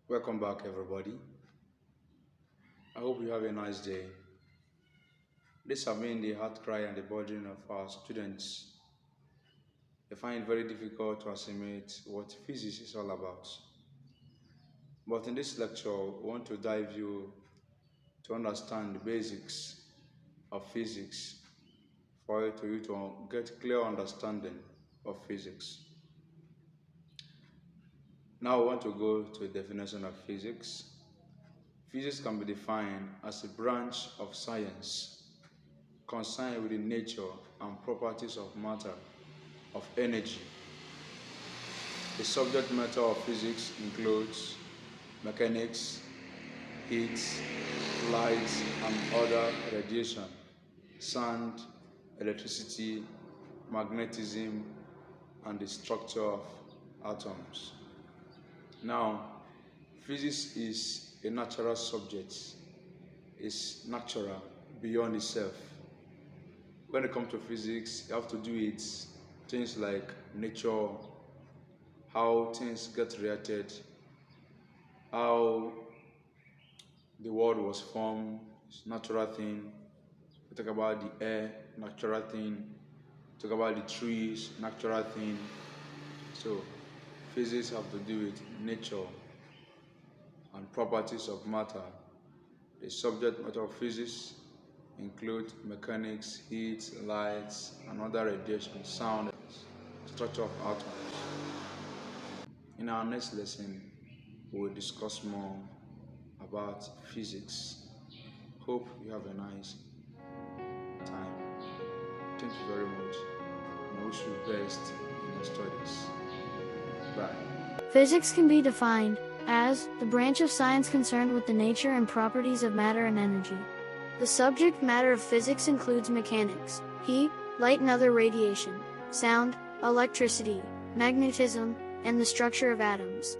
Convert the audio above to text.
Welcome back, everybody. I hope you have a nice day. This has been the heart cry and the burden of our students. They find it very difficult to assimilate what physics is all about. But in this lecture, we want to dive you to understand the basics of physics for you to get clear understanding of physics. Now we want to go to a definition of physics. Physics can be defined as a branch of science concerned with the nature and properties of matter, of energy. The subject matter of physics includes mechanics, heat, light, and other radiation, sound, electricity, magnetism, and the structure of atoms. Now, physics is a natural subject. It's natural beyond itself. When it comes to physics, you have to do it things like nature, how things get created, how the world was formed, it's natural thing. We talk about the air, natural thing. We talk about the trees, natural thing. So physics have to do with nature and properties of matter. The subject matter of physics include mechanics, heat, lights, and other radiation, sound, structure of atoms. In our next lesson, we will discuss more about physics. Hope you have a nice time. Thank you very much, and I wish you the best in your studies. Bye. Physics can be defined as the branch of science concerned with the nature and properties of matter and energy. The subject matter of physics includes mechanics, heat, light and other radiation, sound, electricity, magnetism, and the structure of atoms.